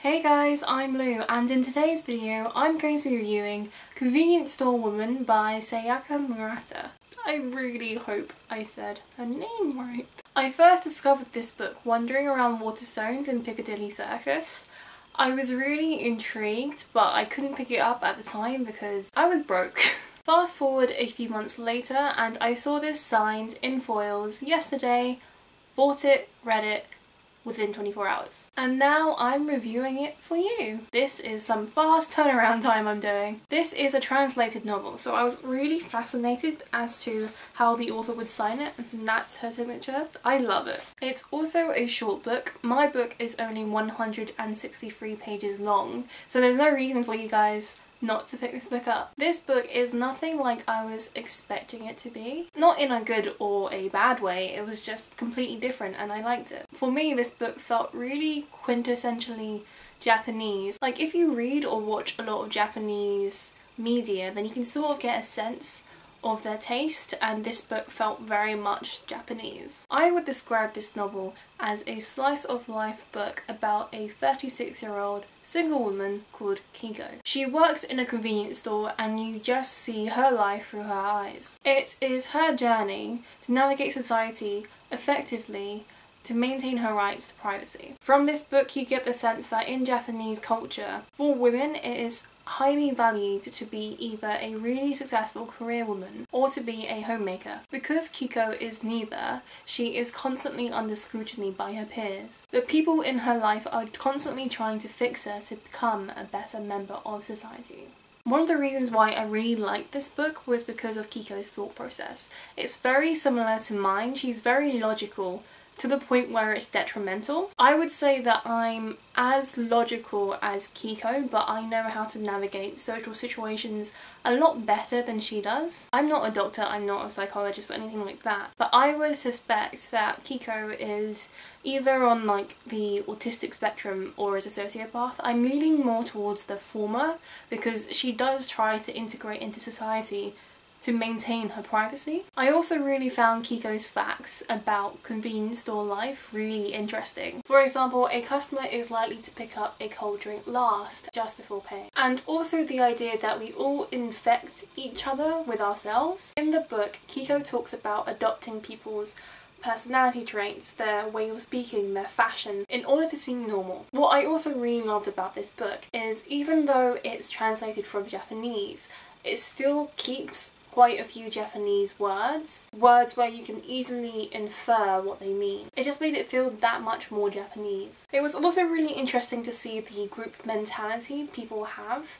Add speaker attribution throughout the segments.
Speaker 1: Hey guys, I'm Lou, and in today's video I'm going to be reviewing Convenience Store Woman by Sayaka Murata. I really hope I said her name right. I first discovered this book wandering around Waterstones in Piccadilly Circus. I was really intrigued, but I couldn't pick it up at the time because I was broke. Fast forward a few months later and I saw this signed in foils yesterday, bought it, read it, within 24 hours. And now I'm reviewing it for you. This is some fast turnaround time I'm doing. This is a translated novel, so I was really fascinated as to how the author would sign it, and that's her signature. I love it. It's also a short book. My book is only 163 pages long, so there's no reason for you guys not to pick this book up. This book is nothing like I was expecting it to be. Not in a good or a bad way, it was just completely different and I liked it. For me, this book felt really quintessentially Japanese. Like, if you read or watch a lot of Japanese media, then you can sort of get a sense of their taste, and this book felt very much Japanese. I would describe this novel as a slice of life book about a 36-year-old single woman called Kiko. She works in a convenience store and you just see her life through her eyes. It is her journey to navigate society effectively to maintain her rights to privacy. From this book you get the sense that in Japanese culture, for women it is highly valued to be either a really successful career woman or to be a homemaker. Because Kiko is neither, she is constantly under scrutiny by her peers. The people in her life are constantly trying to fix her to become a better member of society. One of the reasons why I really liked this book was because of Kiko's thought process. It's very similar to mine. She's very logical, to the point where it's detrimental. I would say that I'm as logical as Kiko, but I know how to navigate social situations a lot better than she does. I'm not a doctor, I'm not a psychologist or anything like that, but I would suspect that Kiko is either on like the autistic spectrum or is a sociopath. I'm leaning more towards the former because she does try to integrate into society to maintain her privacy. I also really found Kiko's facts about convenience store life really interesting. For example, a customer is likely to pick up a cold drink last, just before paying. And also the idea that we all infect each other with ourselves. In the book, Kiko talks about adopting people's personality traits, their way of speaking, their fashion, in order to seem normal. What I also really loved about this book is even though it's translated from Japanese, it still keeps quite a few Japanese words where you can easily infer what they mean. It just made it feel that much more Japanese. It was also really interesting to see the group mentality people have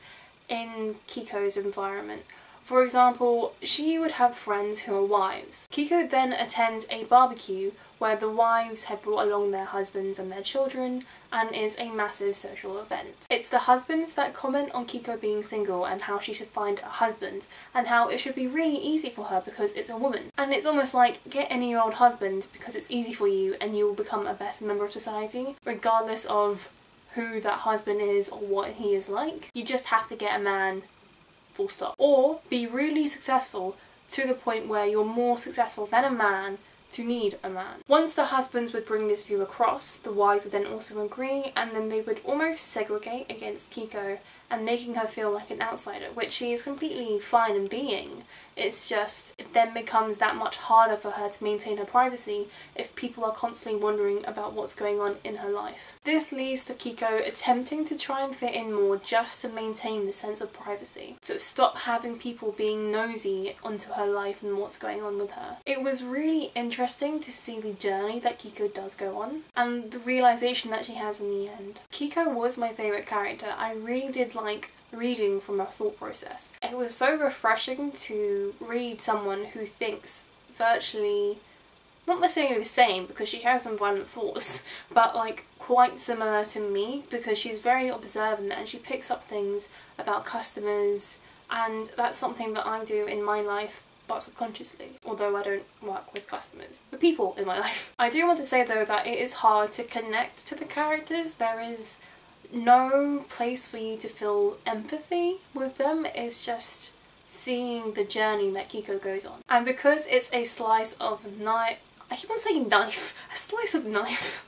Speaker 1: in Kiko's environment. For example, she would have friends who are wives. Kiko then attends a barbecue where the wives have brought along their husbands and their children and is a massive social event. It's the husbands that comment on Kiko being single and how she should find a husband and how it should be really easy for her because it's a woman. And it's almost like, get any old husband because it's easy for you and you will become a better member of society regardless of who that husband is or what he is like. You just have to get a man, full stop. Or be really successful to the point where you're more successful than a man to need a man. Once the husbands would bring this view across, the wives would then also agree, and then they would almost segregate against Kiko and making her feel like an outsider, which she is completely fine in being. It's just, it then becomes that much harder for her to maintain her privacy if people are constantly wondering about what's going on in her life. This leads to Kiko attempting to try and fit in more just to maintain the sense of privacy. So stop having people being nosy onto her life and what's going on with her. It was really interesting to see the journey that Kiko does go on and the realization that she has in the end. Kiko was my favourite character. I really did like reading from her thought process. It was so refreshing to read someone who thinks virtually, not necessarily the same because she has some violent thoughts, but like quite similar to me because she's very observant and she picks up things about customers, and that's something that I do in my life but subconsciously, although I don't work with customers, the people in my life. I do want to say though that it is hard to connect to the characters. There is no place for you to feel empathy with them. It's just seeing the journey that Kiko goes on. And because it's a slice of knife, I keep on saying knife, a slice of knife,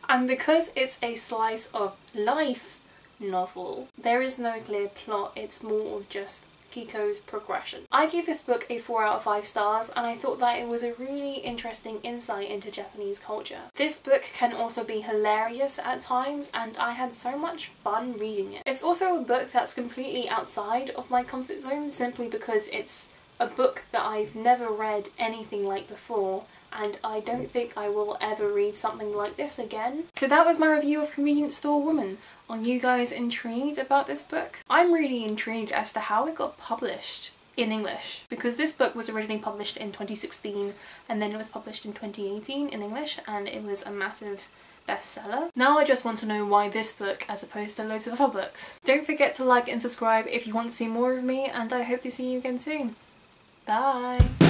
Speaker 1: And because it's a slice of life novel, there is no clear plot, it's more of just Kiko's progression. I gave this book a 4 out of 5 stars, and I thought that it was a really interesting insight into Japanese culture. This book can also be hilarious at times, and I had so much fun reading it. It's also a book that's completely outside of my comfort zone, simply because it's a book that I've never read anything like before, and I don't think I will ever read something like this again. So that was my review of Convenience Store Woman. Are you guys intrigued about this book? I'm really intrigued as to how it got published in English, because this book was originally published in 2016 and then it was published in 2018 in English, and it was a massive bestseller. Now I just want to know why this book as opposed to loads of other books. Don't forget to like and subscribe if you want to see more of me, and I hope to see you again soon. Bye!